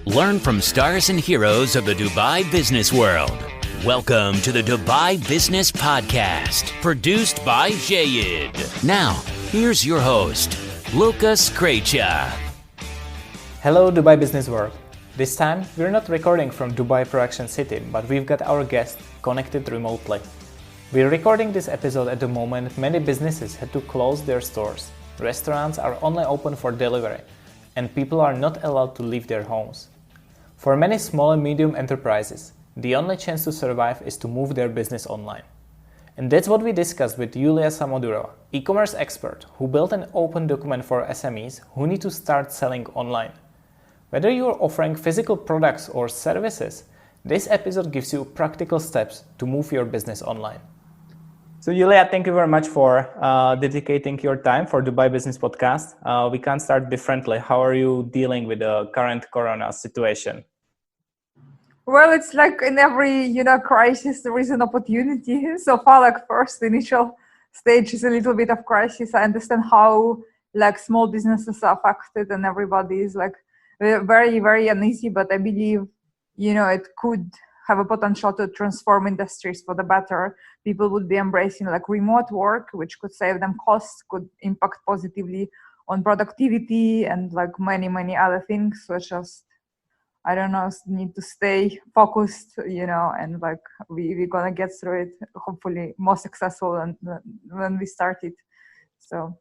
Learn from stars and heroes of the Dubai business world. Welcome to the Dubai Business Podcast, produced by Jayed. Now, here's your host, Lucas Krejcia. Hello, Dubai business world. This time, we're not recording from Dubai Production City, but we've got our guest connected remotely. We're recording this episode at the moment many businesses had to close their stores. Restaurants are only open for delivery, and people are not allowed to leave their homes. For many small and medium enterprises, the only chance to survive is to move their business online. And that's what we discussed with Julia Samodurova, e-commerce expert who built an open document for SMEs who need to start selling online. Whether you're offering physical products or services, this episode gives you practical steps to move your business online. So Julia, thank you very much for dedicating your time for Dubai Business Podcast. We can't start differently. How are you dealing with the current Corona situation? Well, it's like in every, crisis, there is an opportunity. So far, first initial stage is a little bit of crisis. I understand how small businesses are affected and everybody is very, very uneasy. But I believe, it could have a potential to transform industries for the better. People would be embracing remote work, which could save them costs, could impact positively on productivity and many, many other things. So just, I don't know, need to stay focused, and we're gonna get through it, hopefully more successful than when we started. So,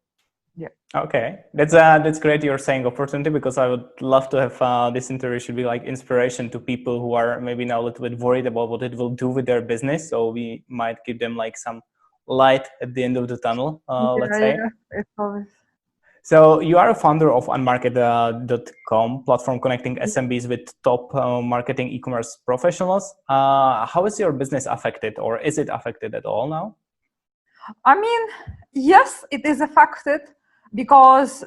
yeah. Okay, that's great. You're saying opportunity, because I would love to have this interview should be inspiration to people who are maybe now a little bit worried about what it will do with their business. So we might give them some light at the end of the tunnel, let's say. Yeah, it's always. So you are a founder of unmarket.com, platform connecting SMBs with top marketing e-commerce professionals. How is your business affected, or is it affected at all now? I mean, yes, it is affected because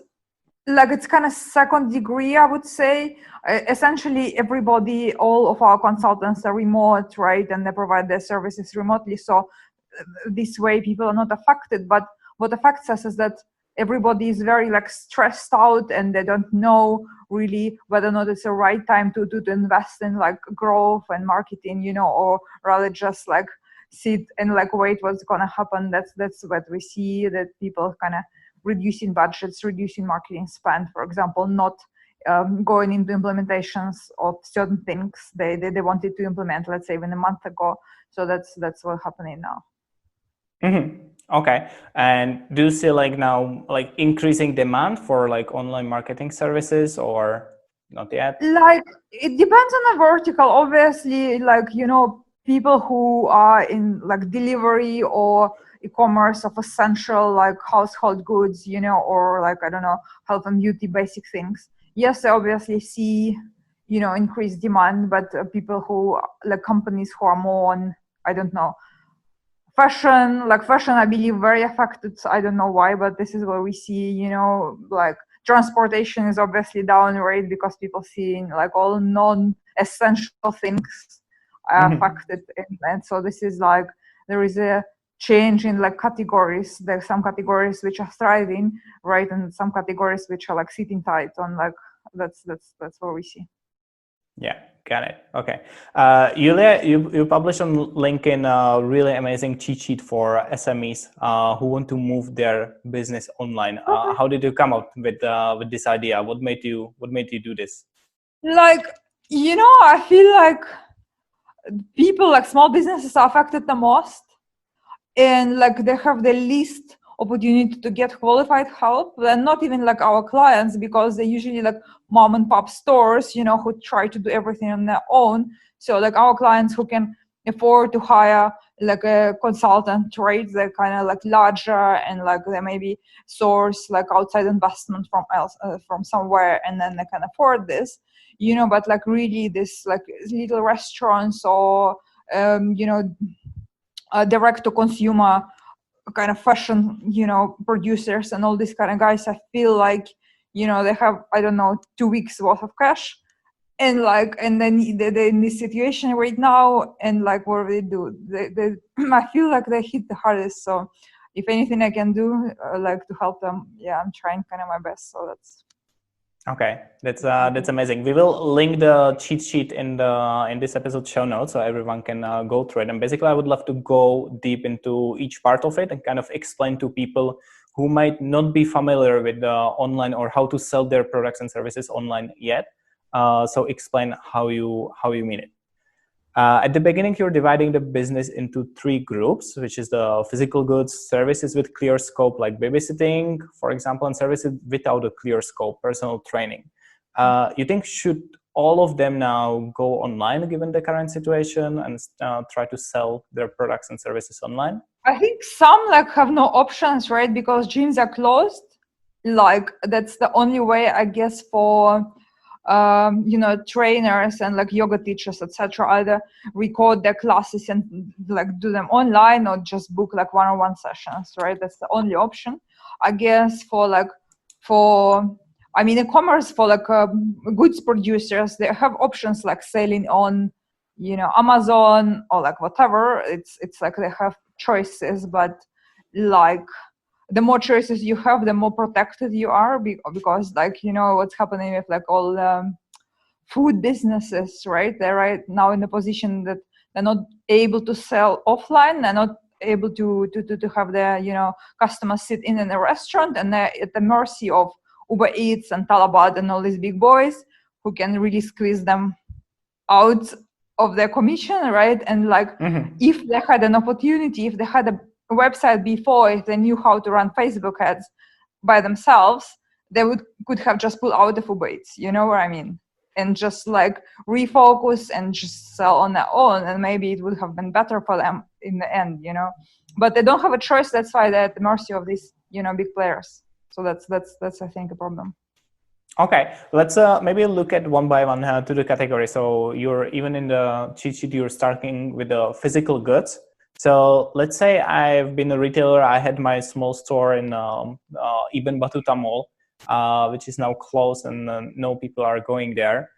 it's kind of second degree, I would say. Essentially, everybody, all of our consultants are remote, right? And they provide their services remotely. So this way, people are not affected. But what affects us is that everybody is very stressed out, and they don't know really whether or not it's the right time to invest in growth and marketing, or rather just sit and wait what's gonna happen. That's what we see, that people kind of reducing budgets, reducing marketing spend, for example, not going into implementations of certain things they wanted to implement, let's say even a month ago. So that's what's happening now. Mm-hmm. Okay. And do you see now increasing demand for online marketing services, or not yet? It depends on the vertical, obviously. People who are in delivery or e-commerce of essential household goods, or I don't know, health and beauty, basic things. Yes, they obviously see, increased demand, but people who companies who are more on, I don't know, fashion, I believe very affected. I don't know why, but this is what we see, transportation is obviously down, right? Because people seeing all non-essential things are affected. And so this is there is a change in categories. There's some categories which are thriving, right? And some categories which are sitting tight on that's what we see. Yeah, got it. Okay. Julia, you published on LinkedIn a really amazing cheat sheet for SMEs who want to move their business online. Okay. How did you come up with this idea? What made you do this? I feel people, small businesses are affected the most, and they have the least opportunity to get qualified help. They're not even our clients, because they're usually mom and pop stores, who try to do everything on their own. So our clients who can afford to hire a consultant, right? They're kind of larger, and they maybe source outside investment from somewhere, and then they can afford this, but really this little restaurants or direct to consumer kind of fashion, producers and all these kind of guys, I feel they have, I don't know, 2 weeks worth of cash, and and then they're in this situation right now, and what do they do? They I feel they hit the hardest. So if anything I can do to help them, I'm trying kind of my best. So that's Okay, that's amazing. We will link the cheat sheet in this episode show notes so everyone can go through it. And basically, I would love to go deep into each part of it and kind of explain to people who might not be familiar with online or how to sell their products and services online yet. So explain how you mean it. At the beginning, you're dividing the business into 3 groups, which is the physical goods, services with clear scope, like babysitting, for example, and services without a clear scope, personal training. You think should all of them now go online given the current situation and try to sell their products and services online? I think some like have no options, right? Because gyms are closed. Like that's the only way, I guess, for trainers and like yoga teachers, etc. Either record their classes and like do them online or just book like one-on-one sessions, right? That's the only option, I guess. E-commerce for like goods producers, they have options like selling on Amazon or like whatever. It's like they have choices, but like the more choices you have, the more protected you are, because like what's happening with like all food businesses, right? They're right now in the position that they're not able to sell offline. They're not able to have their customers sit in a restaurant, and they're at the mercy of Uber Eats and Talabat and all these big boys who can really squeeze them out of their commission, right? And like if they had an opportunity, if they had a website before, if they knew how to run Facebook ads by themselves, they could have just pulled out of Uber Eats, you know what I mean? And just like refocus and just sell on their own, and maybe it would have been better for them in the end, but they don't have a choice. That's why they're at the mercy of these big players. So that's I think a problem. Okay, let's maybe look at one by one to the category. So you're even in the cheat sheet, you're starting with the physical goods. So let's say I've been a retailer. I had my small store in Ibn Battuta Mall, which is now closed, and no people are going there.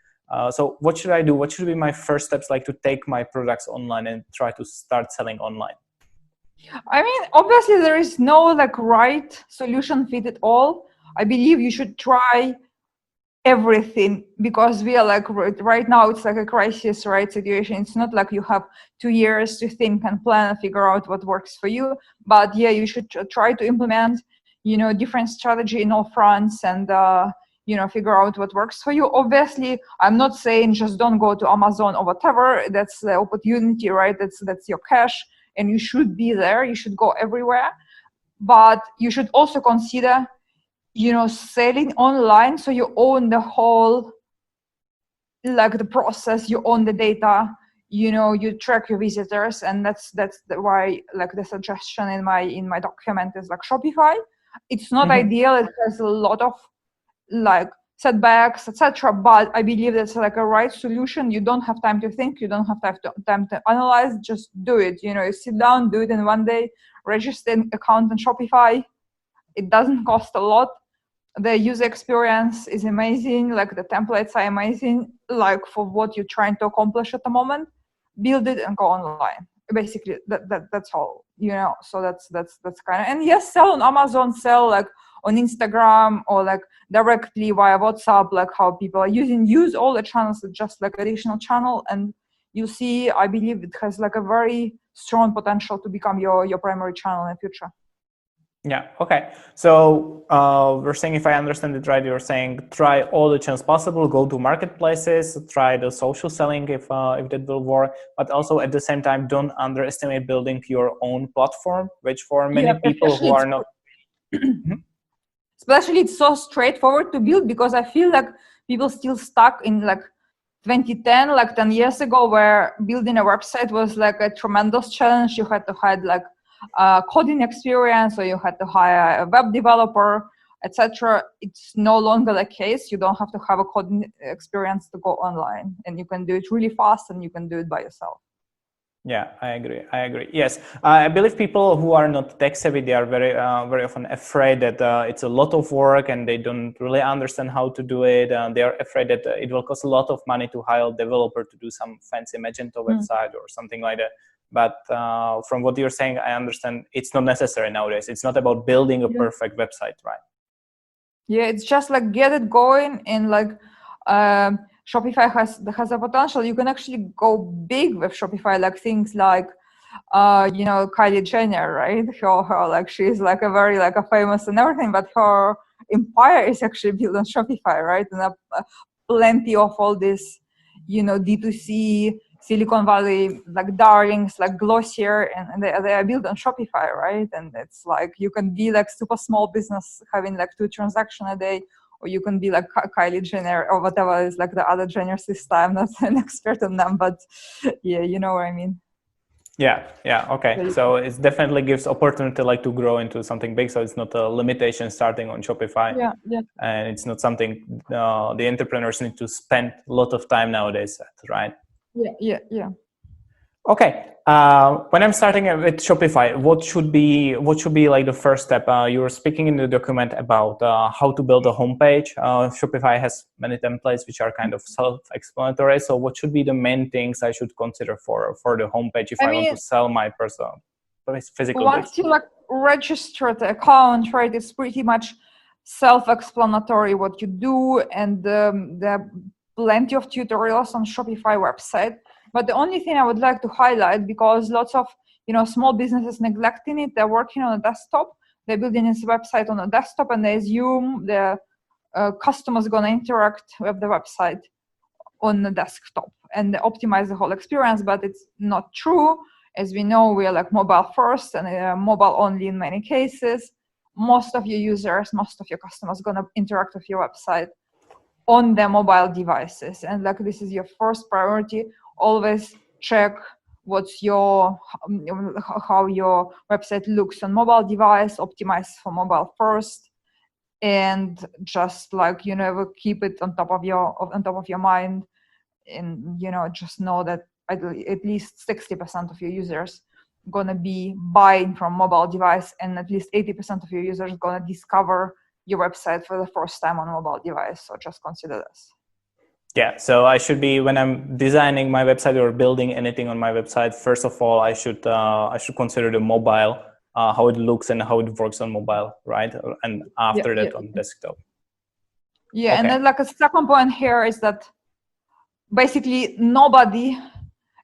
So what should I do? What should be my first steps, like to take my products online and try to start selling online? I mean, obviously there is no like right solution fit at all. I believe you should try everything, because we are like right now it's like a crisis, right, situation. It's not like you have 2 years to think and plan and figure out what works for you, but yeah, you should try to implement different strategy in all fronts and figure out what works for you. Obviously, I'm not saying just don't go to Amazon or whatever. That's the opportunity, right? That's your cash, and you should be there. You should go everywhere, but you should also consider selling online, so you own the whole like the process, you own the data, you track your visitors, and that's why like the suggestion in my document is like Shopify. It's not ideal, it has a lot of like setbacks, etc., but I believe that's like a right solution. You don't have time to think, you don't have time to analyze, just do it. You sit down, do it in one day, register an account on Shopify. It doesn't cost a lot. The user experience is amazing, like the templates are amazing, like for what you're trying to accomplish at the moment. Build it and go online. Basically, that's all, so that's kind of, and yes, sell on Amazon, sell like on Instagram or like directly via WhatsApp, like how people are use all the channels, just like additional channel, and you see, I believe it has like a very strong potential to become your primary channel in the future. Yeah. Okay. So we're saying, if I understand it right, you're saying try all the channels possible, go to marketplaces, try the social selling if that will work, but also at the same time, don't underestimate building your own platform, which for many people who are not. Especially it's so straightforward to build, because I feel like people still stuck in like 2010, like 10 years ago, where building a website was like a tremendous challenge. You had to have like coding experience, or you had to hire a web developer, etc. It's no longer the case. You don't have to have a coding experience to go online, and you can do it really fast, and you can do it by yourself. Yeah, I agree. Yes, I believe people who are not tech savvy, they are very often afraid that it's a lot of work and they don't really understand how to do it. They are afraid that it will cost a lot of money to hire a developer to do some fancy Magento website or something like that. But from what you're saying, I understand it's not necessary nowadays. It's not about building a perfect website, right? Yeah, it's just like get it going, and like Shopify has a potential. You can actually go big with Shopify, like things like Kylie Jenner, right? Her like she's like a very like a famous and everything, but her empire is actually built on Shopify, right? And plenty of all this, D2C Silicon Valley like darlings, like Glossier, and they are built on Shopify, right? And it's like you can be like super small business having like 2 transactions a day, or you can be like Kylie Jenner or whatever is like the other Jenners this time. I'm not an expert on them, but yeah, you know what I mean. Yeah, okay. So it definitely gives opportunity like to grow into something big. So it's not a limitation starting on Shopify. Yeah. And it's not something the entrepreneurs need to spend a lot of time nowadays at, right? Yeah. Okay. When I'm starting with Shopify, what should be like the first step? You were speaking in the document about how to build a homepage. Shopify has many templates which are kind of self-explanatory. So what should be the main things I should consider for the homepage if I want to sell my personal physical goods? Once you like register the account, right, it's pretty much self-explanatory what you do, and there are plenty of tutorials on Shopify website. But the only thing I would like to highlight, because lots of small businesses neglecting it, they're working on a desktop, they're building this website on a desktop, and they assume the customers going to interact with the website on the desktop and they optimize the whole experience. But it's not true. As we know, we are like mobile first and mobile only in many cases. Most of your users, most of your customers going to interact with your website on their mobile devices, and like this is your first priority. Always check what's how your website looks on mobile device, optimize for mobile first, and just like keep it on top of your mind, and just know that at least 60% of your users gonna be buying from mobile device, and at least 80% of your users gonna discover your website for the first time on mobile device. So just consider this. Yeah, so I should be, when I'm designing my website or building anything on my website, first of all, I should consider the mobile, how it looks and how it works on mobile, right? And after that on desktop. Yeah, okay. And then like a second point here is that basically nobody,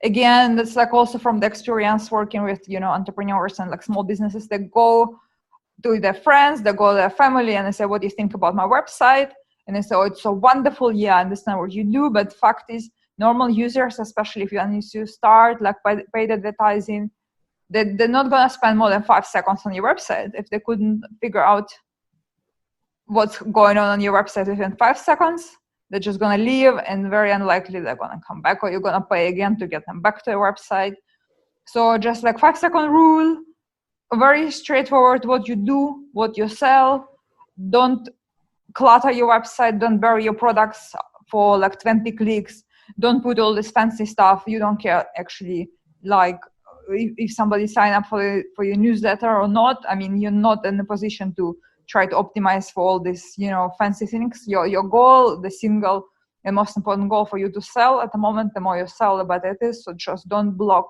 again, that's like also from the experience working with entrepreneurs and like small businesses, they go to their friends, they go to their family, and they say, what do you think about my website? And they say, oh, it's so wonderful. Yeah, I understand what you do. But fact is, normal users, especially if you need to start like paid advertising, they're not going to spend more than 5 seconds on your website. If they couldn't figure out what's going on your website within 5 seconds, they're just going to leave, and very unlikely they're going to come back, or you're going to pay again to get them back to your website. So just like 5-second rule, very straightforward, what you do, what you sell. Don't clutter your website, don't bury your products for like 20 clicks, don't put all this fancy stuff. You don't care actually like if somebody sign up for your newsletter or not. I mean, you're not in a position to try to optimize for all this fancy things. Your goal, the single and most important goal for you to sell at the moment, the more you sell, the better it is. So just don't block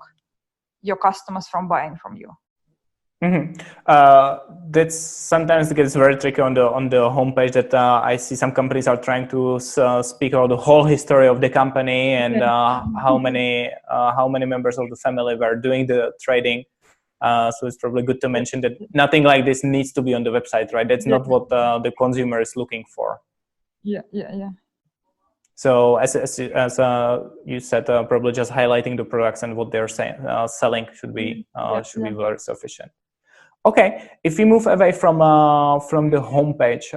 your customers from buying from you. Mm-hmm. That's sometimes gets very tricky on the homepage, that I see some companies are trying to speak about the whole history of the company and how many members of the family were doing the trading. So it's probably good to mention that nothing like this needs to be on the website, right? That's not what the consumer is looking for. Yeah. So as you said, probably just highlighting the products and what they're selling should be very sufficient. Okay, if we move away from the homepage,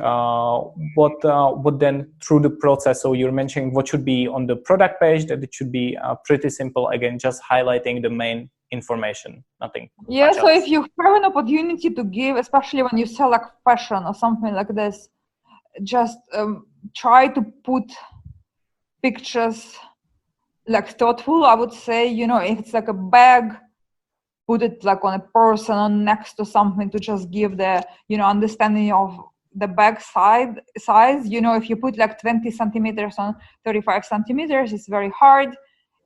what then through the process? So you're mentioning what should be on the product page, that it should be pretty simple. Again, just highlighting the main information, nothing. Yeah, so if you have an opportunity to give, especially when you sell like fashion or something like this, just try to put pictures like thoughtful. I would say, if it's like a bag, put it like on a person or next to something to just give the understanding of the bag size. If you put like 20 centimeters on 35 centimeters, it's very hard.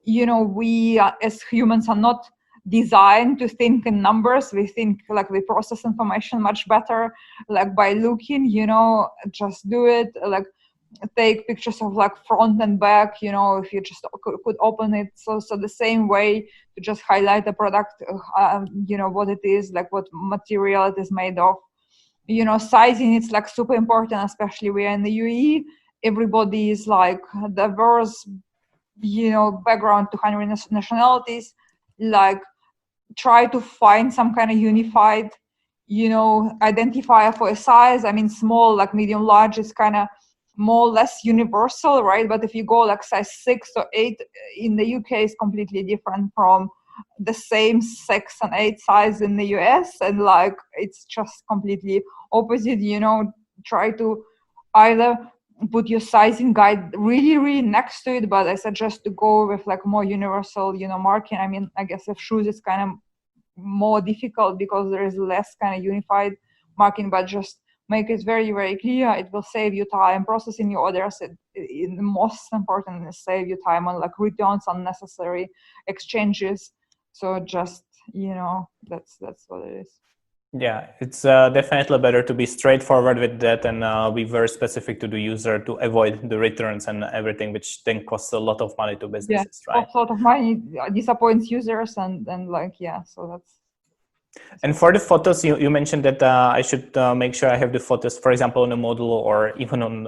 We as humans are not designed to think in numbers. We think like we process information much better, like by looking, just do it, like take pictures of like front and back, if you just could open it. So the same way to just highlight the product, what it is, like what material it is made of. Sizing, it's like super important, especially we are in the UAE. Everybody is like diverse, background, 200 nationalities. Like try to find some kind of unified, identifier for a size. I mean, small, like medium, large is kind of more or less universal, right? But if you go like size 6 or 8 in the UK, is completely different from the same 6 and 8 size in the US, and like it's just completely opposite. Try to either put your sizing guide really, really next to it, but I suggest to go with like more universal, marking. I mean, I guess with shoes it's kind of more difficult because there is less kind of unified marking, but just make it very, very clear. It will save you time processing your orders. The most important is save you time on like returns, unnecessary exchanges. So just, that's what it is. Yeah, it's definitely better to be straightforward with that and be very specific to the user to avoid the returns and everything, which then costs a lot of money to businesses, right? Costs a lot of money, disappoints users, and like, so that's. And for the photos, you mentioned that I should make sure I have the photos, for example, on a model or even on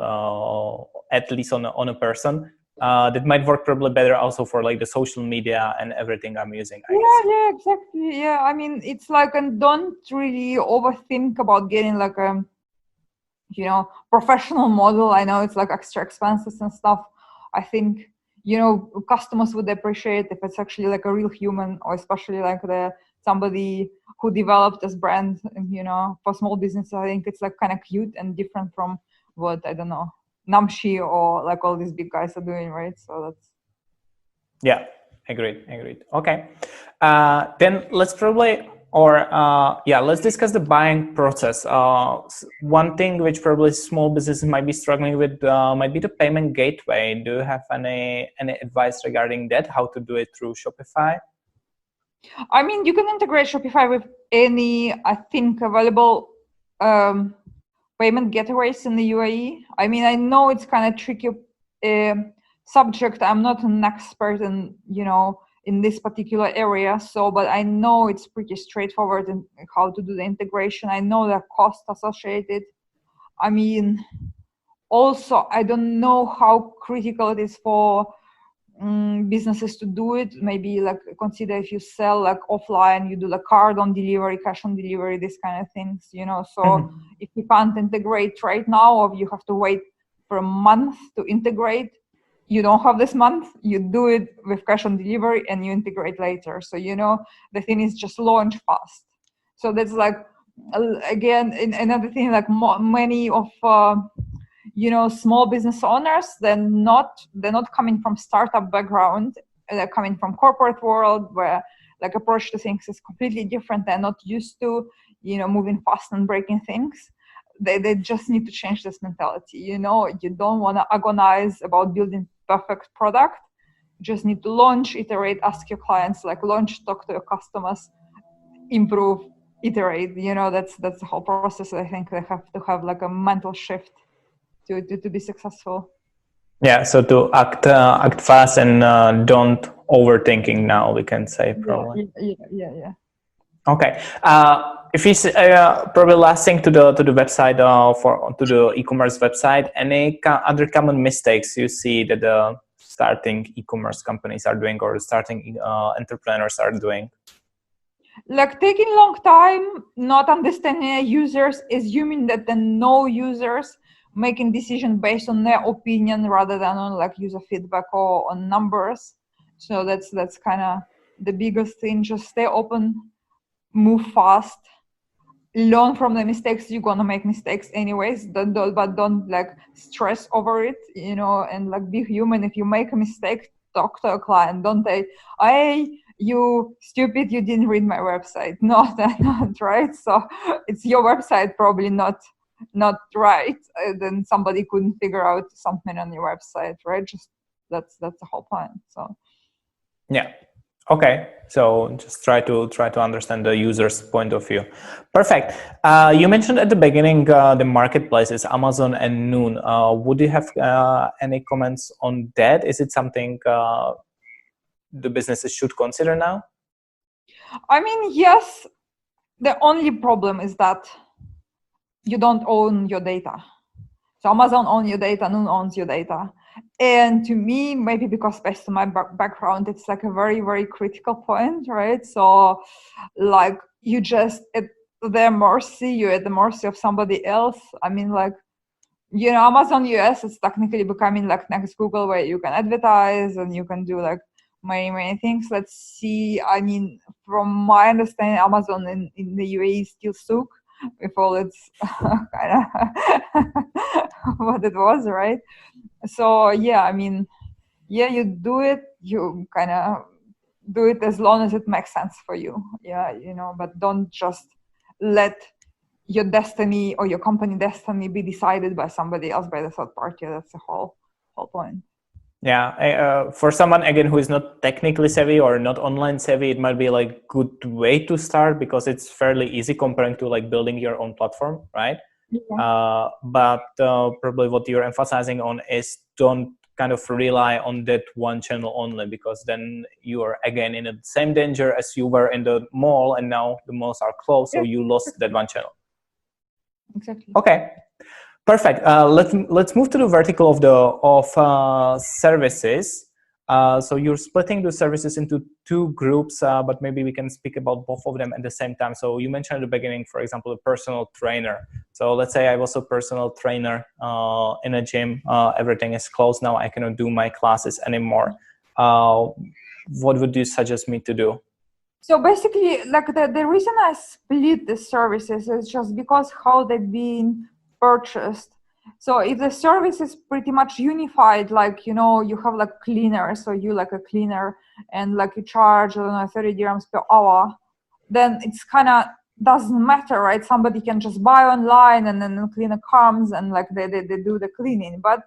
at least on a person. That might work probably better also for like the social media and everything I'm using, I guess. Yeah, exactly. Yeah, I mean, it's like, and don't really overthink about getting like a, professional model. I know it's like extra expenses and stuff. I think, customers would appreciate if it's actually like a real human, or especially like somebody who developed this brand, for small business. I think it's like kind of cute and different from what, I don't know, Namshi or like all these big guys are doing, right? So that's. Yeah, agreed. Okay. Then let's probably, let's discuss the buying process. One thing which probably small businesses might be struggling with might be the payment gateway. Do you have any advice regarding that? How to do it through Shopify? I mean, you can integrate Shopify with any, I think, available payment gateways in the UAE. I mean, I know it's kind of tricky subject. I'm not an expert in, in this particular area. So, but I know it's pretty straightforward in how to do the integration. I know the cost associated. I mean, also, I don't know how critical it is for businesses to do it. Maybe like consider if you sell like offline, you do the card on delivery, cash on delivery, this kind of things, so if you can't integrate right now, or you have to wait for a month to integrate, you don't have this month, you do it with cash on delivery and you integrate later. So the thing is just launch fast. So that's like, again, another thing, like many of small business owners, they're not coming from startup background. They're coming from corporate world where like approach to things is completely different. They're not used to, moving fast and breaking things. They just need to change this mentality. You don't want to agonize about building perfect product. You just need to launch, iterate, ask your clients, like launch, talk to your customers, improve, iterate. That's the whole process. I think they have to have like a mental shift to be successful. Yeah, so to act fast and don't overthinking now, we can say probably. Yeah. Okay. If we probably last thing to the website to the e-commerce website, any other common mistakes you see that the starting e-commerce companies are doing or starting entrepreneurs are doing? Like taking long time, not understanding users, assuming that they know users, making decisions based on their opinion rather than on like user feedback or on numbers. So that's kind of the biggest thing. Just stay open, move fast, learn from the mistakes. You're gonna make mistakes anyways, but don't like stress over it, and like be human. If you make a mistake, talk to a client. Don't say, "Hey, you stupid, you didn't read my website." No, that's not right. So it's your website probably not right. Then somebody couldn't figure out something on your website, right? Just that's the whole point. So yeah. Okay, so just try to understand the user's point of view. Perfect. You mentioned at the beginning the marketplaces, Amazon and Noon. Would you have any comments on that? Is it something the businesses should consider now? I mean, yes. The only problem is that you don't own your data. So Amazon owns your data, Noon owns your data. And to me, maybe because based on my background, it's like a very, very critical point, right? So like you just at their mercy, you're at the mercy of somebody else. I mean, like, you know, Amazon US is technically becoming like next Google, where you can advertise and you can do like many things. Let's see. I mean, from my understanding, Amazon in the UAE is still souk with all its kind of what it was, right? So yeah, I mean, yeah, you do it, you kind of do it as long as it makes sense for you. Yeah, you know, but don't just let your destiny or your company destiny be decided by somebody else, by the third party. That's the whole point. Yeah, for someone again who is not technically savvy or not online savvy, it might be like good way to start because it's fairly easy comparing to like building your own platform, right? Yeah. But probably what you're emphasizing on is don't kind of rely on that one channel only, because then you are again in the same danger as you were in the mall, and now the malls are closed, so you lost that one channel. Exactly. Okay. Perfect. Let's move to the vertical of services. So you're splitting the services into two groups, but maybe we can speak about both of them at the same time. So you mentioned at the beginning, for example, a personal trainer. So let's say I was a personal trainer in a gym. Everything is closed now. I cannot do my classes anymore. What would you suggest me to do? So basically, like the reason I split the services is just because how they've been purchased. So if the service is pretty much unified, like, you know, you have like cleaner, so you like a cleaner and like you charge, I don't know, 30 dirhams per hour, then it's kind of doesn't matter, right? Somebody can just buy online and then the cleaner comes and like they do the cleaning. But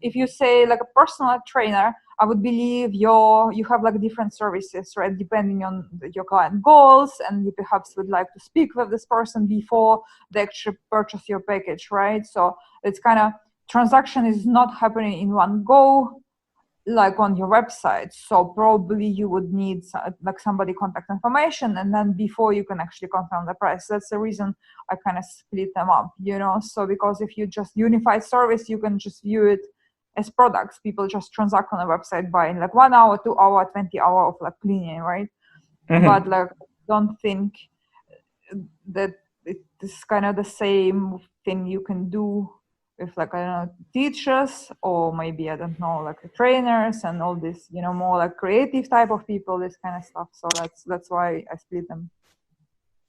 if you say like a personal trainer, I would believe you have like different services, right? Depending on your client goals, and you perhaps would like to speak with this person before they actually purchase your package, right? So it's kind of transaction is not happening in one go, like on your website. So probably you would need like somebody contact information, and then before you can actually confirm the price. That's the reason I kind of split them up, you know. So because if you just unified service, you can just view it as products. People just transact on a website buying like 1 hour, 2 hour, 20 hour of like cleaning, right? Mm-hmm. But like don't think that it's kind of the same thing you can do with like, I don't know, teachers, or maybe, I don't know, like trainers and all this, you know, more like creative type of people, this kind of stuff. So that's why I split them.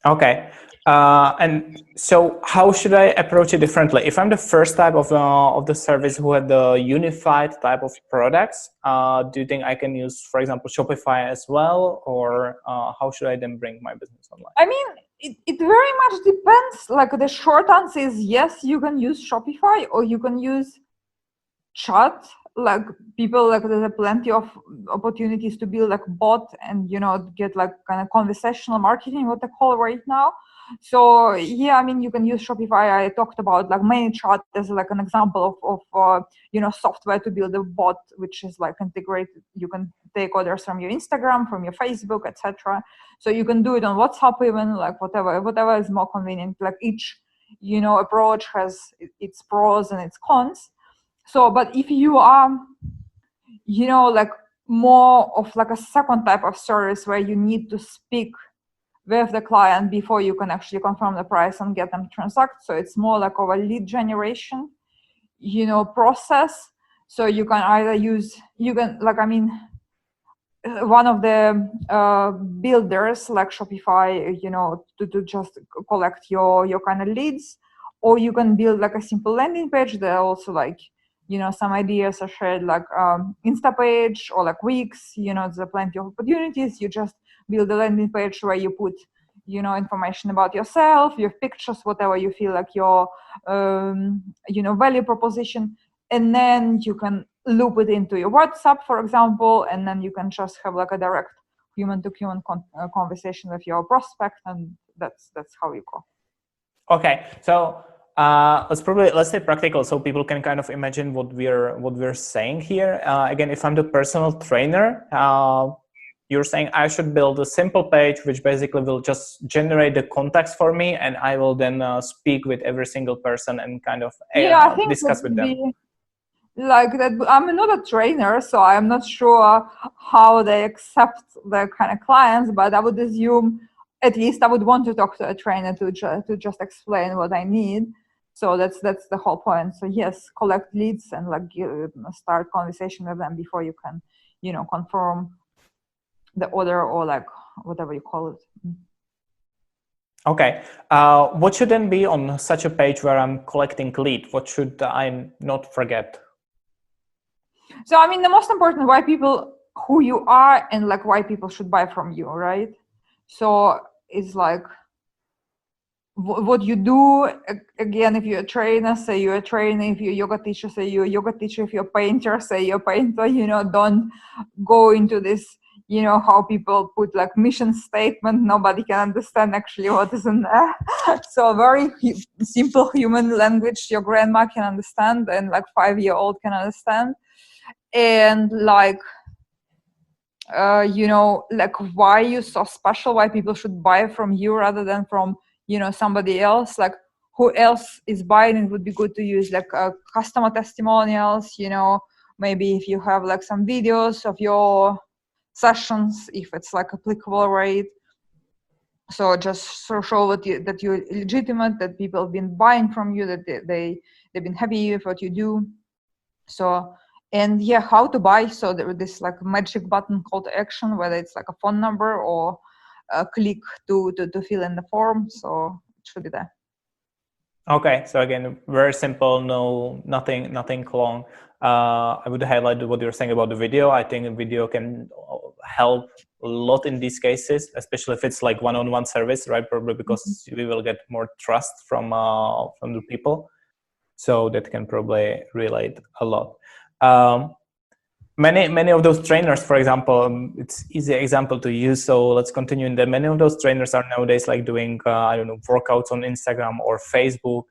Okay. And so how should I approach it differently? If I'm the first type of the service who had the unified type of products, do you think I can use, for example, Shopify as well? Or how should I then bring my business online? I mean, it very much depends. Like the short answer is yes, you can use Shopify or you can use chat. Like people, like there's plenty of opportunities to build like bot and, you know, get like kind of conversational marketing, what they call right now. So yeah, I mean, you can use Shopify. I talked about like ManyChat as like an example of you know, software to build a bot, which is like integrated. You can take orders from your Instagram, from your Facebook, etc. So you can do it on WhatsApp, even like whatever is more convenient. Like each, you know, approach has its pros and its cons. So, but if you are, you know, like more of like a second type of service where you need to speak with the client before you can actually confirm the price and get them to transact. So it's more like of a lead generation, you know, process. So you can either use, you can like, I mean, one of the builders like Shopify, you know, to just collect your kind of leads, or you can build like a simple landing page. There are also like, you know, some ideas are shared like Insta page or like Wix, you know, there's plenty of opportunities. You just build a landing page where you put, you know, information about yourself, your pictures, whatever you feel like your, you know, value proposition. And then you can loop it into your WhatsApp, for example, and then you can just have like a direct human-to-human conversation with your prospect, and that's how you go. Okay, so let's say practical, so people can kind of imagine what we're saying here. Again, if I'm the personal trainer, you're saying I should build a simple page which basically will just generate the contacts for me, and I will then speak with every single person and kind of I think discuss with them. Like that. I'm not a trainer, so I'm not sure how they accept their kind of clients, but I would assume at least I would want to talk to a trainer to just explain what I need. So that's the whole point. So yes, collect leads and like start conversation with them before you can, confirm the order or like whatever you call it. Okay, what should then be on such a page where I'm collecting lead? What should I not forget? So I mean, the most important, why people, who you are, and like why people should buy from you, right? So it's like what you do. Again, if you're a trainer, say you're a trainer. If you're a yoga teacher, say you're a yoga teacher. If you're a painter, say you're a painter. Don't go into this, how people put like mission statement. Nobody can understand actually what is in there. So very simple human language your grandma can understand and like 5-year-old can understand. And like like why you're so special, why people should buy from you rather than from somebody else. Like who else is buying, it would be good to use like customer testimonials, maybe if you have like some videos of your sessions, if it's like applicable, right? So just show that you're legitimate, that people have been buying from you, that they've been happy with what you do. So, and how to buy. So there is this like magic button call to action, whether it's like a phone number or a click to fill in the form. So it should be there. Okay, so again, very simple, nothing long. I would highlight what you're saying about the video. I think a video can help a lot in these cases, especially if it's like one-on-one service, right? Probably because we will get more trust from the people. So that can probably relate a lot. Many of those trainers, for example, it's easy example to use. So let's continue. In that many of those trainers are nowadays like doing workouts on Instagram or Facebook.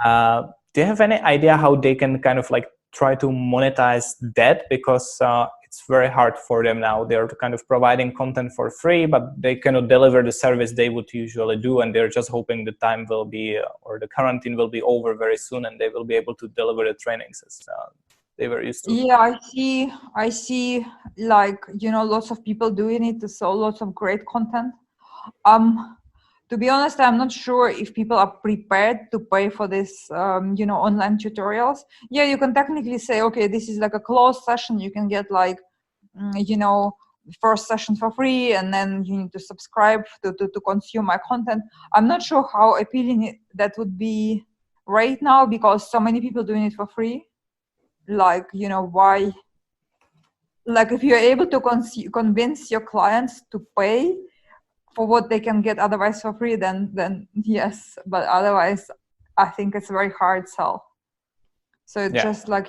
Do you have any idea how they can kind of like try to monetize that? Because it's very hard for them now. They're kind of providing content for free, but they cannot deliver the service they would usually do, and they're just hoping the time will be or the quarantine will be over very soon, and they will be able to deliver the trainings as they were used to. Yeah, I see like, lots of people doing it, so lots of great content. To be honest, I'm not sure if people are prepared to pay for this, online tutorials. Yeah, you can technically say, okay, this is like a closed session. You can get like, first session for free, and then you need to subscribe to consume my content. I'm not sure how appealing that would be right now, because so many people doing it for free. Like, why? Like if you're able to convince your clients to pay for what they can get otherwise for free, then yes, but otherwise I think it's a very hard sell. So it's just like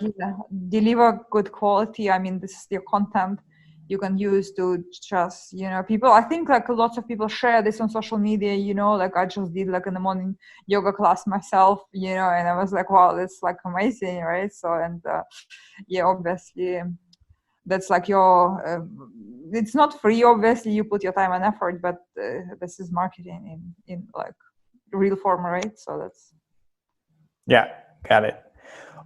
deliver good quality. I mean, this is your content you can use to just, people, I think like lots of people share this on social media, like I just did like in the morning yoga class myself, and I was like, wow, that's like amazing, right? So, and obviously that's like your, it's not free, obviously you put your time and effort, but this is marketing in like real form, right? So that's. Yeah, got it.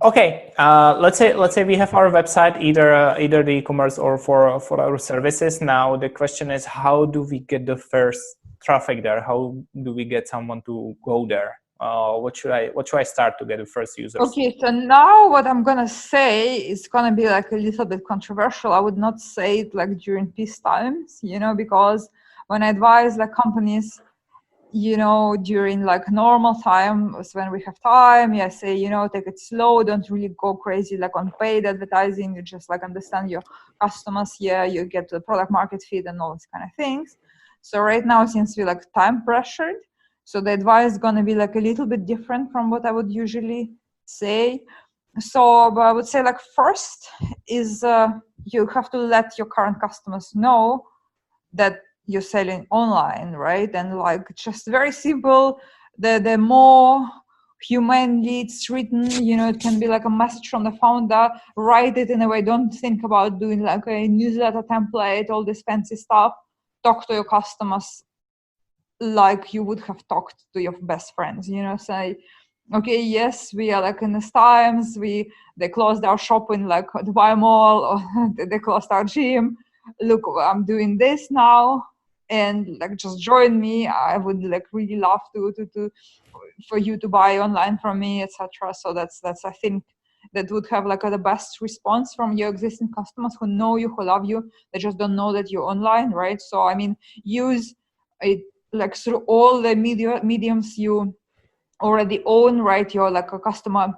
Okay, let's say we have our website, either the e-commerce or for our services. Now the question is, how do we get the first traffic there? How do we get someone to go there? What should I start to get the first users? Okay, so now what I'm gonna say is gonna be like a little bit controversial. I would not say it like during peace times, because when I advise like companies, during like normal times when we have time, I say, take it slow, don't really go crazy like on paid advertising. You just like understand your customers, you get the product market fit and all these kind of things. So right now, since we're like time pressured, so the advice is going to be like a little bit different from what I would usually say. So but I would say like first is you have to let your current customers know that you're selling online, right? And like just very simple. The more humanly it's written, it can be like a message from the founder. Write it in a way. Don't think about doing like a newsletter template, all this fancy stuff. Talk to your customers like you would have talked to your best friends. Say, okay, yes, we are like in these times. They closed our shop in like Dubai Mall, or they closed our gym. Look, I'm doing this now, and like just join me. I would like really love to for you to buy online from me, etc. So that's I think that would have like the best response from your existing customers who know you, who love you. They just don't know that you're online, right? So I mean, use it like through all the mediums you already own, right? Your like a customer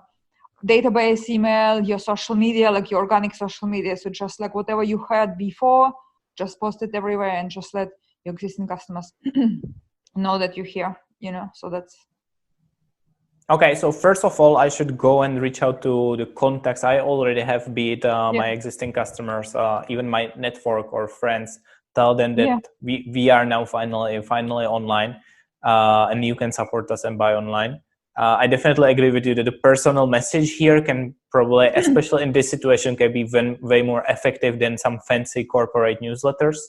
database, email, your social media, like your organic social media. So just like whatever you had before, just post it everywhere and just let your existing customers know that you're here, so that's. Okay, so first of all, I should go and reach out to the contacts I already have, be it my existing customers, even my network or friends. Tell them that we are now finally online, and you can support us and buy online. I definitely agree with you that the personal message here can probably, especially in this situation, can be way more effective than some fancy corporate newsletters,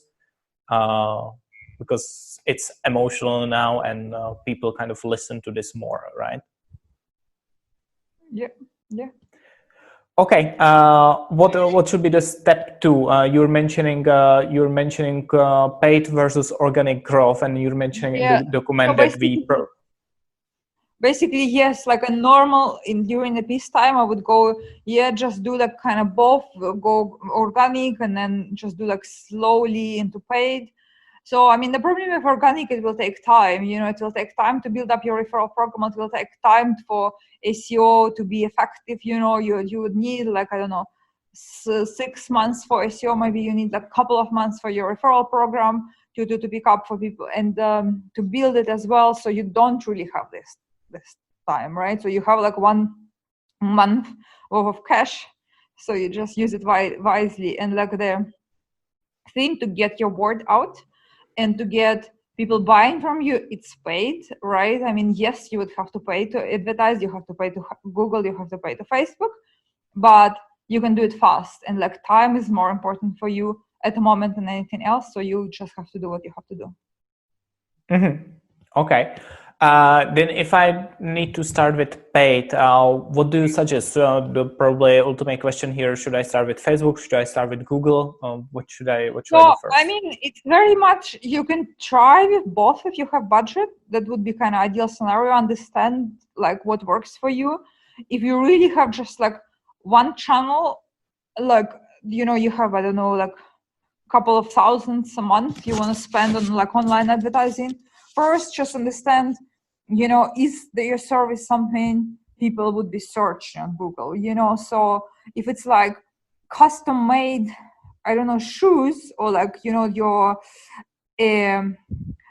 because it's emotional now, and people kind of listen to this more, right? Yeah. Okay. What should be the step 2? You're mentioning paid versus organic growth, and you're mentioning in the document so that we. Basically, yes, like a normal during the peacetime, I would go, just do like kind of both, go organic and then just do like slowly into paid. So, I mean, the problem with organic, it will take time, it will take time to build up your referral program. It will take time for SEO to be effective. You would need like, I don't know, 6 months for SEO. Maybe you need like a couple of months for your referral program to pick up for people and to build it as well. So you don't really have this time, right? So you have like 1 month worth of cash. So you just use it wisely. And like the thing to get your word out and to get people buying from you, it's paid, right? I mean, yes, you would have to pay to advertise, you have to pay to Google, you have to pay to Facebook, but you can do it fast. And like time is more important for you at the moment than anything else. So you just have to do what you have to do. Mm-hmm. Okay. Then if I need to start with paid, what do you suggest? The probably ultimate question here, should I start with Facebook? Should I start with Google? What should I do first? I mean, it's very much, you can try with both if you have budget. That would be kind of ideal scenario. Understand like what works for you. If you really have just like one channel, like, you have, I don't know, like a couple of thousands a month you want to spend on like online advertising. First, just understand, is your service something people would be searching on Google, so if it's like custom made, I don't know, shoes, or like, your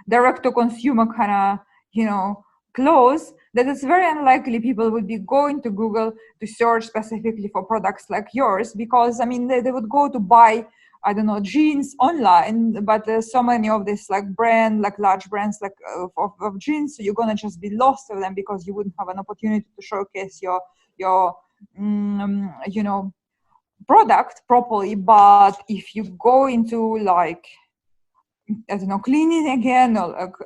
direct to consumer kind of, clothes, that it's very unlikely people would be going to Google to search specifically for products like yours, because I mean, they would go to buy, I don't know, jeans online, but there's so many of this like large brands like of jeans, so you're gonna just be lost to them because you wouldn't have an opportunity to showcase your product properly. But if you go into like, I don't know, cleaning again, or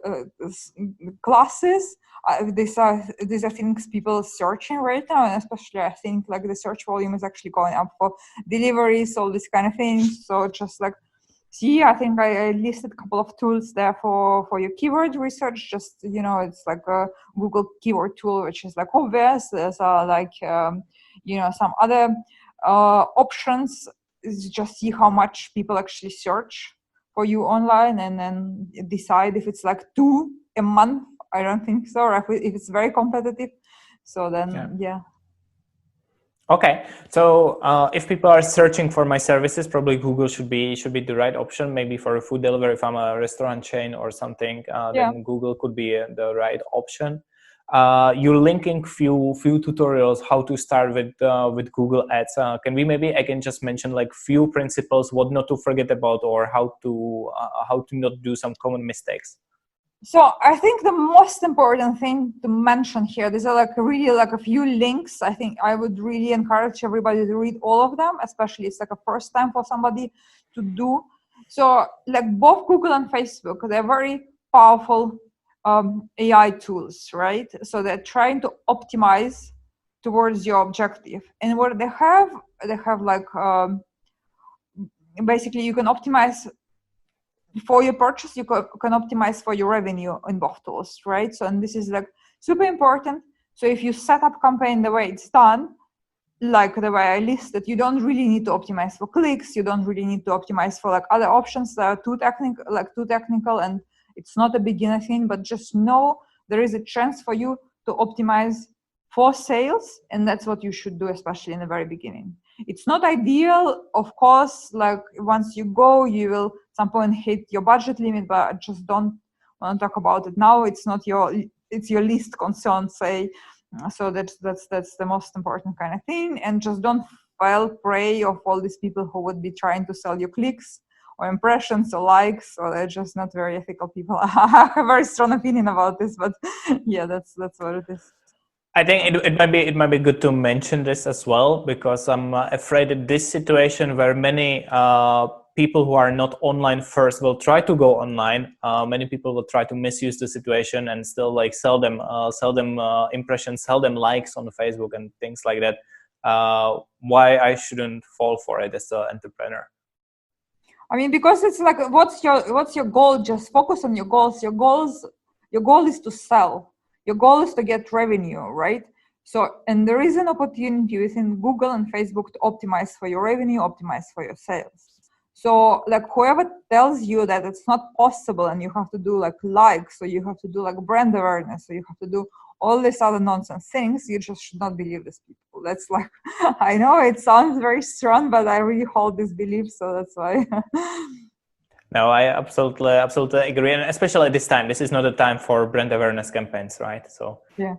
classes, these are things people searching right now, and especially I think like the search volume is actually going up for deliveries, all these kind of things. So just like I think I listed a couple of tools there for your keyword research. Just, it's like a Google keyword tool, which is like obvious. There's like some other options. Is just see how much people actually search for you online, and then decide if it's like 2 a month. I don't think so, or if it's very competitive. So then, yeah. Okay, so if people are searching for my services, probably Google should be the right option. Maybe for a food delivery, if I'm a restaurant chain or something, then Google could be the right option. you're linking few tutorials how to start with Google Ads. Can we maybe again just mention like few principles, what not to forget about, or how to not do some common mistakes? So I think the most important thing to mention here, these are like really like a few links. I think I would really encourage everybody to read all of them, especially it's like a first time for somebody to do. So like both Google and Facebook, they're very powerful AI tools, right? So they're trying to optimize towards your objective. And what they have like basically you can optimize for your purchase, you can optimize for your revenue in both tools, right? So, and this is like super important. So if you set up campaign the way it's done, like the way I listed, you don't really need to optimize for clicks. You don't really need to optimize for like other options that are too technical, and it's not a beginner thing, but just know there is a chance for you to optimize for sales, and that's what you should do, especially in the very beginning. It's not ideal, of course, like once you go, you will at some point hit your budget limit, but I just don't want to talk about it now. It's your least concern, say. So that's the most important kind of thing. And just don't fall prey of all these people who would be trying to sell you clicks or impressions or likes, or they're just not very ethical people. I have a very strong opinion about this, but yeah, that's what it is. I think it might be good to mention this as well, because I'm afraid that this situation where many people who are not online first will try to go online. Many people will try to misuse the situation and still like sell them impressions, sell them likes on Facebook and things like that. Why I shouldn't fall for it as an entrepreneur? I mean, because it's like, what's your goal? Just focus on your goals. Your goal is to sell. Your goal is to get revenue, right? So, and there is an opportunity within Google and Facebook to optimize for your revenue, optimize for your sales. So like whoever tells you that it's not possible and you have to do like likes, or you have to do like brand awareness, or you have to do all these other nonsense things, you just should not believe these people. That's like, I know it sounds very strong, but I really hold this belief, so that's why. No, I absolutely agree, and especially at this time, this is not a time for brand awareness campaigns, right? So yeah.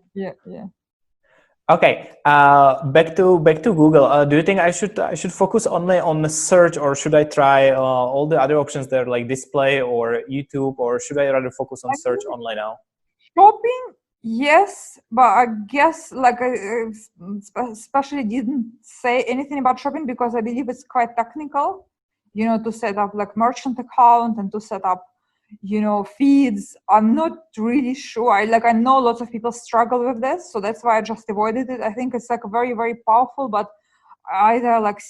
Okay, back to Google. Do you think I should focus only on the search, or should I try all the other options there, like display or YouTube, or should I rather focus on search only now? Shopping, yes, but I guess like I especially didn't say anything about shopping because I believe it's quite technical, to set up like merchant account and to set up, feeds. I'm not really sure. I know lots of people struggle with this, so that's why I just avoided it. I think it's like very, very powerful, but either like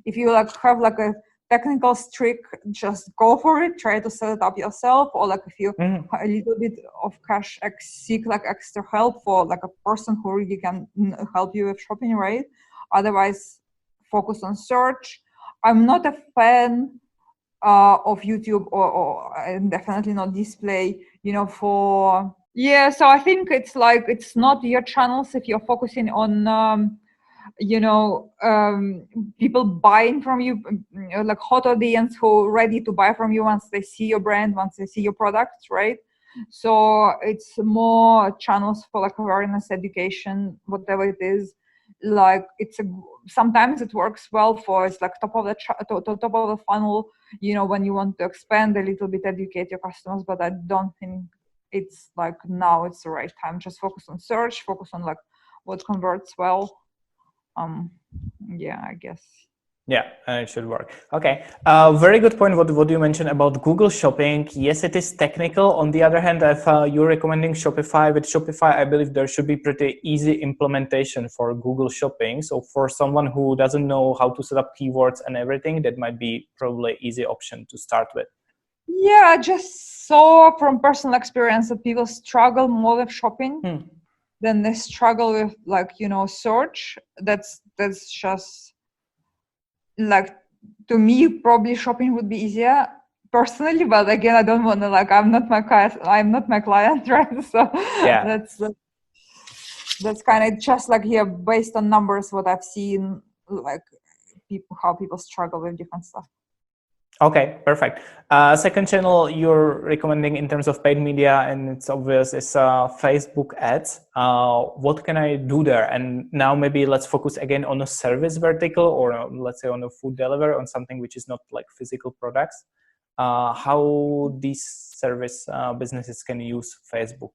if you like have like a technical trick, just go for it, try to set it up yourself, or like if you a little bit of cash, seek like extra help for like a person who really can help you with shopping, right? Otherwise, focus on search. I'm not a fan of YouTube or definitely not display, so I think it's like, it's not your channels if you're focusing on people buying from you, like hot audience who ready to buy from you once they see your brand, once they see your products, right? So it's more channels for like awareness, education, whatever it is. Like sometimes it works well for, it's like top of the funnel, when you want to expand a little bit, educate your customers, but I don't think it's like now it's the right time. Just focus on search, focus on like what converts well. I guess. Yeah, it should work. Okay, very good point. What you mentioned about Google Shopping. Yes, it is technical. On the other hand, if you're recommending Shopify, with Shopify, I believe there should be pretty easy implementation for Google Shopping. So for someone who doesn't know how to set up keywords and everything, that might be probably an easy option to start with. Yeah, I just saw from personal experience that people struggle more with shopping than they struggle with like, search. That's just like, to me, probably shopping would be easier personally, but again, I don't want to, like, I'm not my client, right? So yeah, that's kind of just like here, based on numbers, what I've seen, like how people struggle with different stuff. Okay, perfect. Second channel you're recommending in terms of paid media, and it's obvious, is Facebook ads. What can I do there? And now maybe let's focus again on a service vertical, or let's say on a food delivery, on something which is not like physical products. How these service businesses can use Facebook?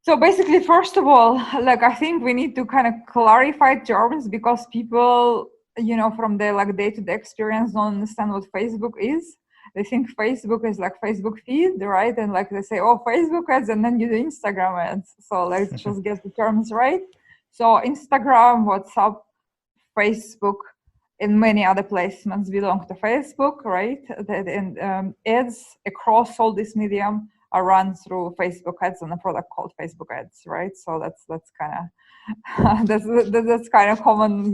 So basically, first of all, like I think we need to kind of clarify terms, because people, from their like day-to-day experience don't understand what Facebook is. They think Facebook is like Facebook feed, right? And like they say, oh, Facebook ads, and then you do Instagram ads. So let's just get the terms right. So Instagram, WhatsApp, Facebook, and many other placements belong to Facebook, right? And ads across all this medium are run through Facebook ads on a product called Facebook ads, right? So that's kind of that's kind of common,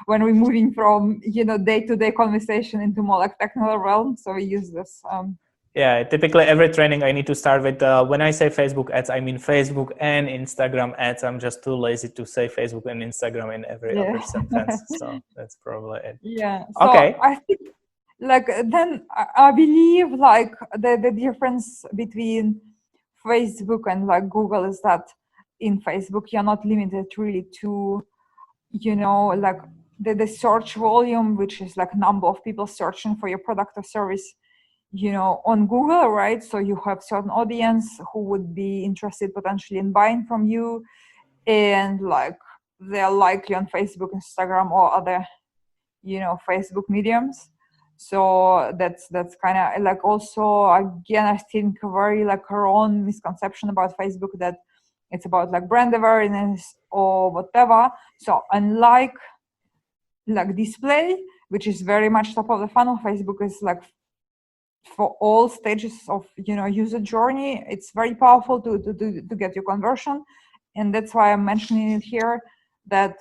when we're moving from day-to-day conversation into more like technical realm. So we use this. Yeah, typically every training I need to start with, when I say Facebook ads, I mean Facebook and Instagram ads. I'm just too lazy to say Facebook and Instagram in every other sentence. So that's probably it. Yeah. So okay. I think then I believe like the difference between Facebook and like Google is that in Facebook you're not limited really to like the search volume, which is like number of people searching for your product or service on Google, right? So you have certain audience who would be interested potentially in buying from you, and like they're likely on Facebook, Instagram, or other Facebook mediums. So that's kind of like, also again I think very like our own misconception about Facebook, that it's about like brand awareness or whatever. So unlike like display, which is very much top of the funnel, Facebook is like for all stages of user journey. It's very powerful to get your conversion, and that's why I'm mentioning it here, that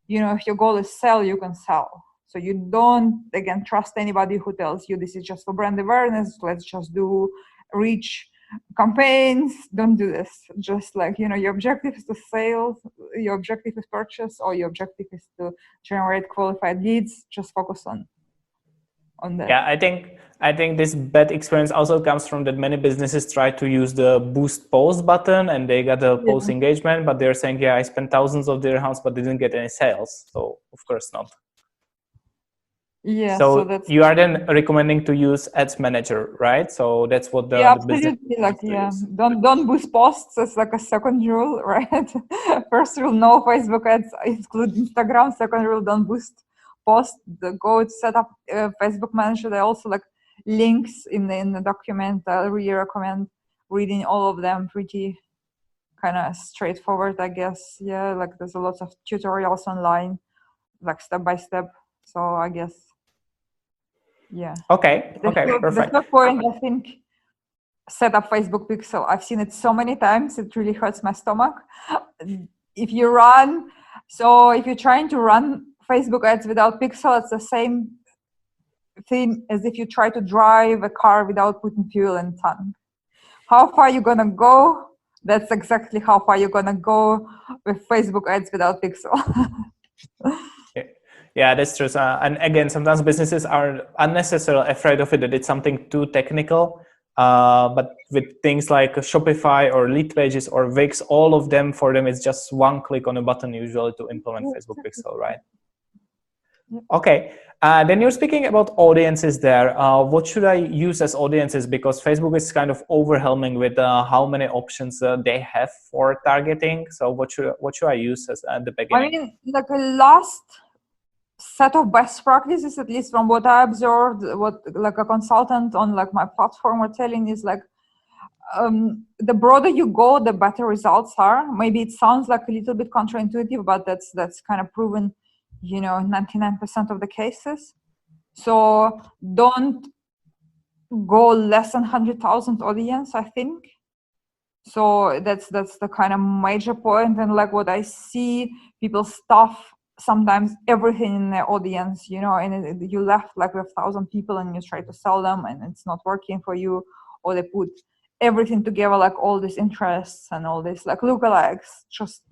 if your goal is sell, you can sell. So you don't again trust anybody who tells you this is just for brand awareness, let's just do reach campaigns. Don't do this. Just like your objective is to sell, your objective is purchase, or your objective is to generate qualified leads. Just focus on that. Yeah, I think this bad experience also comes from that many businesses try to use the boost post button, and they got a post engagement, but they're saying, yeah, I spent thousands of dirhams but didn't get any sales. So of course not. Yeah, so that's, you are then recommending to use ads manager, right? So that's what the absolutely, business like don't boost posts. It's like a second rule, right? First rule, no Facebook ads, include Instagram. Second rule, don't boost post. Go to set up Facebook manager. There are also like links in the document. I really recommend reading all of them. Pretty kind of straightforward, I guess. Yeah, like there's a lot of tutorials online, like step by step. So I guess, yeah. Okay, perfect. The third point, I think, set up Facebook pixel. I've seen it so many times, it really hurts my stomach. If you're trying to run Facebook ads without pixel, it's the same thing as if you try to drive a car without putting fuel in the tank. How far you gonna go? That's exactly how far you're gonna go with Facebook ads without pixel. Yeah, that's true. And again, sometimes businesses are unnecessarily afraid of it, that it's something too technical. But with things like Shopify or lead pages or Wix, all of them, for them, it's just one click on a button usually to implement Facebook Pixel, right? Okay. Then you're speaking about audiences there. What should I use as audiences? Because Facebook is kind of overwhelming with how many options they have for targeting. So what should I use as at the beginning? I mean, like a last set of best practices, at least from what I observed, what like a consultant on like my platform were telling, is like the broader you go, the better results are. Maybe it sounds like a little bit counterintuitive, but that's kind of proven, 99% of the cases. So don't go less than 100,000 audience, I think. So that's the kind of major point. And like what I see, people stuff sometimes everything in their audience, and you left like with 1,000 people and you try to sell them and it's not working for you, or they put everything together, like all these interests and all this like lookalikes. Just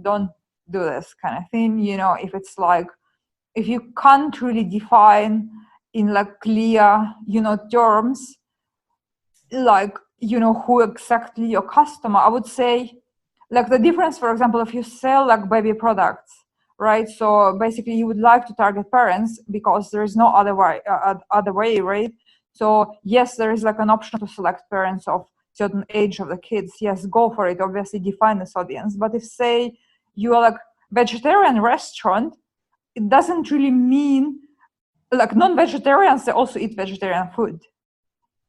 don't do this kind of thing. If it's like, if you can't really define in like clear, terms, like, who exactly your customer. I would say, like, the difference, for example, if you sell like baby products, right? So basically you would like to target parents because there is no other way, right? So yes, there is like an option to select parents of certain age of the kids. Yes, go for it. Obviously define this audience. But if, say, you are like vegetarian restaurant, it doesn't really mean, like, non-vegetarians, they also eat vegetarian food,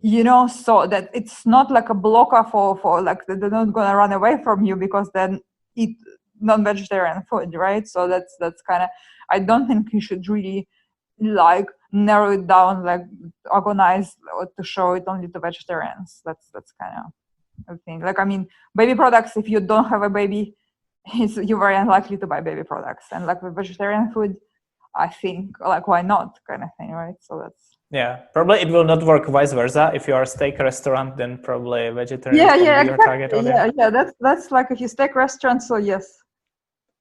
so that it's not like a blocker for like, they're not gonna run away from you because then eat non-vegetarian food, right? So that's kind of, I don't think you should really like narrow it down, like organize or to show it only to vegetarians. That's kind of a thing. Like, I mean, baby products, if you don't have a baby, you're very unlikely to buy baby products. And like with vegetarian food, I think, like, why not, kind of thing, right? So that's, yeah, probably it will not work vice versa. If you are a steak restaurant, then probably vegetarians can be your exactly. target audience. That's like if you steak restaurant, so yes.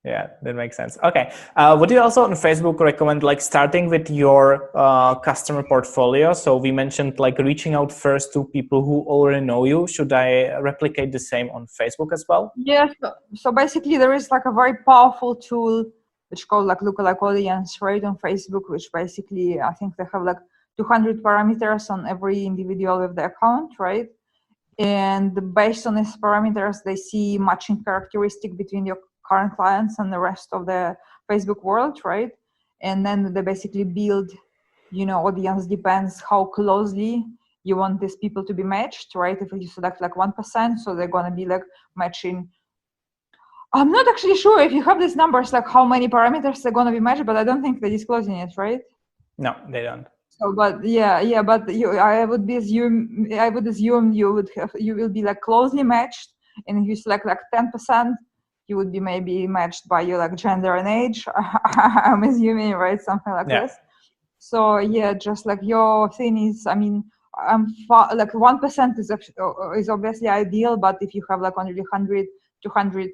Yeah, that makes sense. Okay. Would you also on Facebook recommend like starting with your customer portfolio? So we mentioned like reaching out first to people who already know you. Should I replicate the same on Facebook as well? Yes. So basically there is like a very powerful tool which called like lookalike audience, right, on Facebook, which basically, I think they have like 200 parameters on every individual with the account, right? And based on these parameters, they see matching characteristic between your current clients and the rest of the Facebook world, right? And then they basically build, audience depends how closely you want these people to be matched, right? If you select like 1%, so they're going to be like matching. I'm not actually sure if you have these numbers, like how many parameters they're going to be matched, but I don't think they're disclosing it, right? No, they don't. So, but but I would assume you will be like closely matched, and if you select like 10%, you would be maybe matched by your like gender and age. I'm assuming, right, something like this. So yeah, just like your thing is, I mean, like 1% is obviously ideal, but if you have like only 100, 200,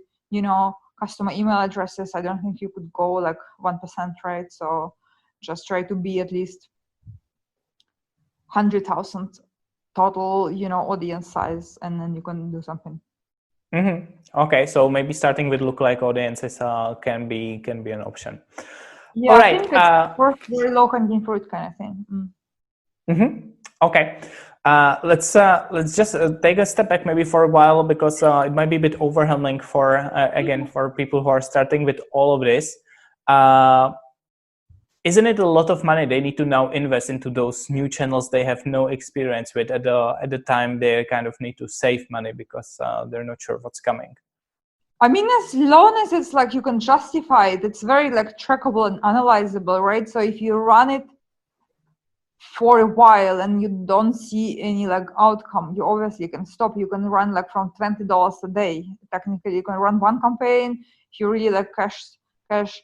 customer email addresses, I don't think you could go like 1%, right? So just try to be at least 100,000 total, audience size, and then you can do something. Mm-hmm. Okay, so maybe starting with lookalike audiences can be an option. Yeah, all right. I think it's first very low hanging fruit kind of thing. Mm-hmm. Okay. Let's just take a step back maybe for a while, because it might be a bit overwhelming for for people who are starting with all of this. Isn't it a lot of money they need to now invest into those new channels they have no experience with? At the time they kind of need to save money because they're not sure what's coming. I mean, as long as it's like you can justify it, it's very like trackable and analyzable, right? So if you run it for a while and you don't see any like outcome, you obviously can stop. You can run like from $20 a day. Technically, you can run one campaign. If you really like cash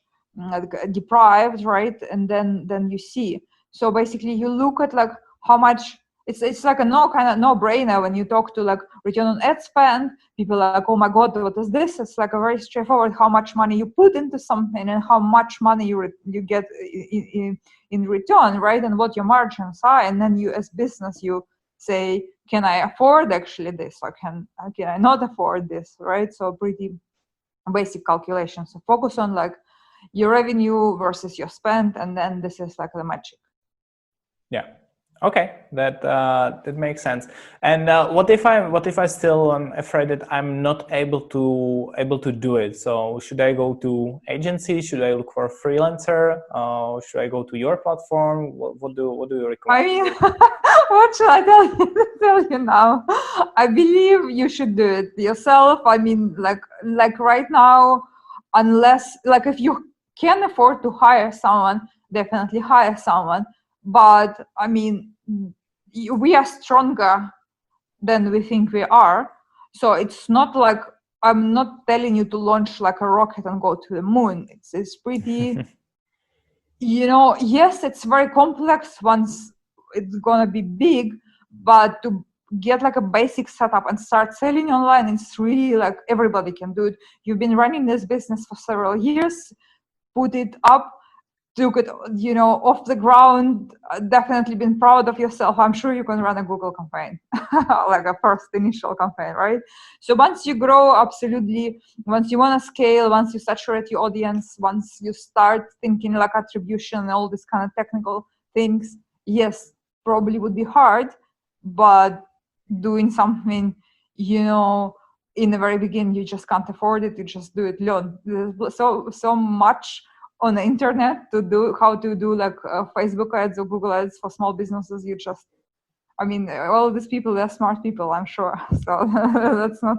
deprived, right? And then you see. So basically, you look at like how much. It's like a no-brainer when you talk to like return on ad spend. People are like, oh my god, what is this? It's like a very straightforward how much money you put into something and how much money you get in return, right? And what your margins are. And then you, as business, you say, can I afford actually this, or can I not afford this, right? So pretty basic calculations. So focus on like your revenue versus your spend, and then this is like the magic. Yeah. Okay, that makes sense. And what if I still am afraid that I'm not able to do it? So should I go to agency? Should I look for a freelancer? Should I go to your platform? What do you recommend? I mean, what should I tell you now? I believe you should do it yourself. I mean, like right now, unless like if you can afford to hire someone, definitely hire someone. But I mean, we are stronger than we think we are. So it's not like I'm not telling you to launch like a rocket and go to the moon. It's pretty, yes, it's very complex once it's gonna be big, but to get like a basic setup and start selling online, it's really like everybody can do it. You've been running this business for several years, put it up. took it, off the ground, definitely been proud of yourself, I'm sure you can run a Google campaign, like a first initial campaign, right? So once you grow, absolutely, once you want to scale, once you saturate your audience, once you start thinking like attribution and all these kind of technical things, yes, probably would be hard, but doing something, in the very beginning, you just can't afford it, you just do it alone. There's so much on the internet to do, how to do like Facebook ads or Google ads for small businesses. All these people, they're smart people, I'm sure. So that's not.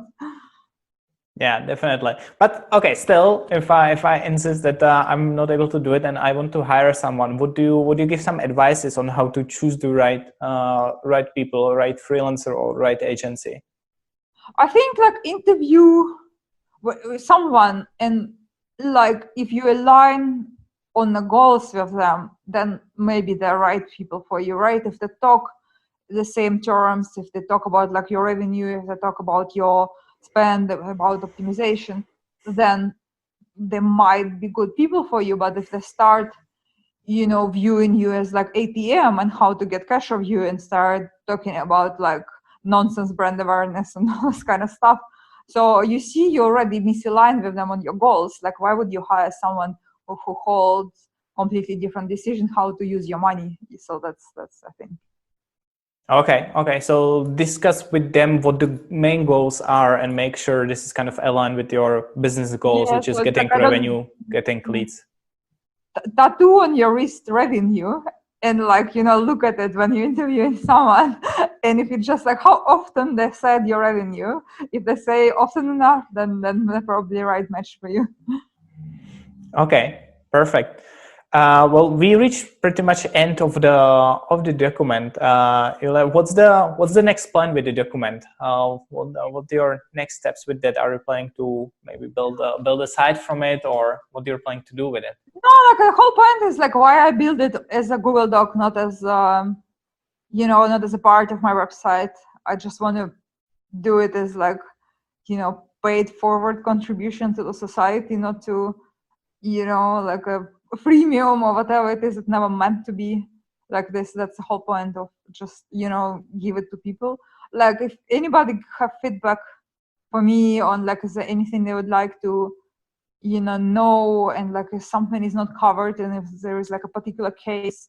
Yeah, definitely. But okay, still, if I insist that I'm not able to do it and I want to hire someone, would you give some advices on how to choose the right people, right freelancer or right agency? I think like interview with someone, and like if you align on the goals with them, then maybe they're right people for you, right? If they talk the same terms, if they talk about like your revenue, if they talk about your spend, about optimization, then they might be good people for you. But if they start viewing you as like ATM and how to get cash of you, and start talking about like nonsense brand awareness and all this kind of stuff, so you see you already misaligned with them on your goals. Like, why would you hire someone who holds completely different decision how to use your money? So that's I think. Okay. So discuss with them what the main goals are and make sure this is kind of aligned with your business goals, which is getting revenue, getting leads. Tattoo on your wrist revenue, and look at it when you're interviewing someone. And if it's just like how often they said your revenue, if they say often enough, then they're probably the right match for you. Okay, perfect. Well, we reached pretty much end of the document. What's the next plan with the document? What are your next steps with that? Are you planning to maybe build a site from it, or what you're planning to do with it? No, like the whole point is like why I build it as a Google Doc, not as not as a part of my website. I just want to do it as like paid forward contribution to the society, not to like a freemium or whatever it is. It's never meant to be like this. That's the whole point of just give it to people. Like if anybody have feedback for me on like is there anything they would like to know, and like if something is not covered, and if there is like a particular case,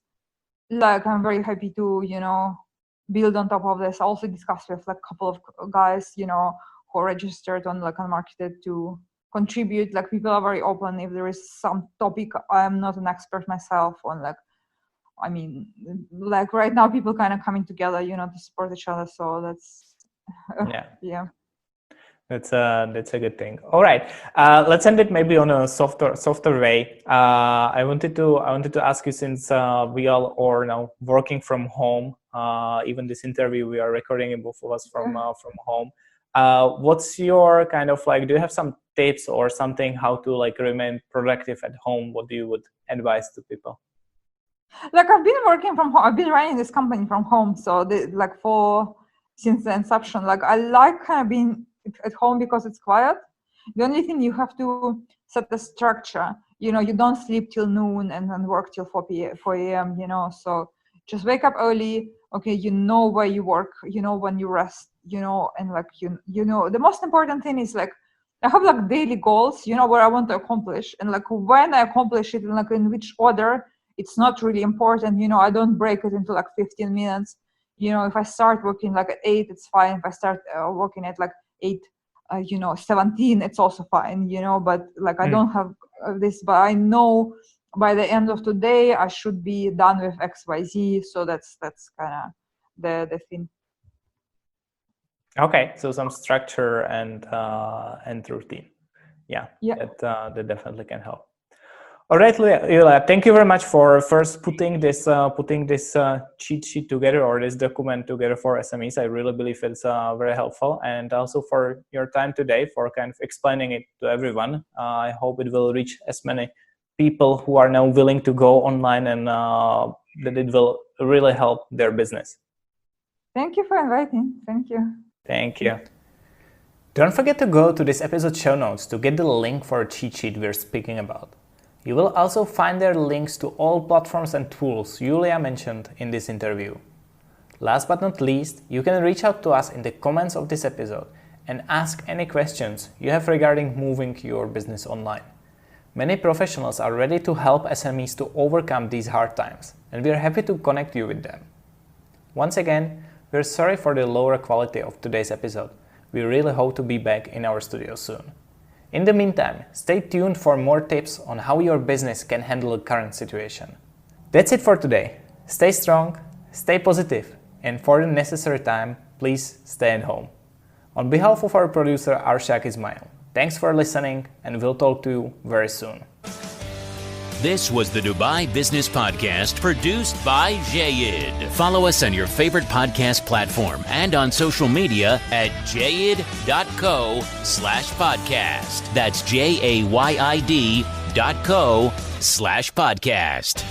like I'm very happy to build on top of this. I also discussed with like a couple of guys who are registered on like Unmarketed to contribute. Like people are very open if there is some topic I'm not an expert myself on. Like like right now people kind of coming together to support each other, so that's yeah. That's a good thing. All right, let's end it maybe on a softer way. I wanted to ask you, since we all are now working from home. Even this interview we are recording, both of us from home. What's your kind of like? Do you have some tips or something how to like remain productive at home? What do you would advise to people? Like I've been working from home. I've been running this company from home, so since the inception. Like I like kind of being at home because it's quiet. The only thing, you have to set the structure. You don't sleep till noon and then work till 4 a.m. So just wake up early. Okay, where you work. When you rest. And like the most important thing is like I have like daily goals. Where I want to accomplish, and like when I accomplish it, and like in which order. It's not really important. I don't break it into like 15 minutes. If I start working like at 8, it's fine. If I start working at like 8, 17, it's also fine. But like I don't have this, but I know by the end of today I should be done with XYZ. So that's kind of the thing. Okay, so some structure and routine. Yeah. That definitely can help. All right, Yulia, thank you very much for first putting this cheat sheet together, or this document together for SMEs. I really believe it's very helpful, and also for your time today for kind of explaining it to everyone. I hope it will reach as many people who are now willing to go online, and that it will really help their business. Thank you for inviting. Thank you. Thank you. Don't forget to go to this episode's show notes to get the link for a cheat sheet we're speaking about. You will also find their links to all platforms and tools Julia mentioned in this interview. Last but not least, you can reach out to us in the comments of this episode and ask any questions you have regarding moving your business online. Many professionals are ready to help SMEs to overcome these hard times, and we are happy to connect you with them. Once again, we're sorry for the lower quality of today's episode. We really hope to be back in our studio soon. In the meantime, stay tuned for more tips on how your business can handle the current situation. That's it for today. Stay strong, stay positive, and for the necessary time, please stay at home. On behalf of our producer Arshak Ismail, thanks for listening, and we'll talk to you very soon. This was the Dubai Business Podcast, produced by Jayid. Follow us on your favorite podcast platform and on social media at jayid.co/podcast. That's JAYID.co/podcast.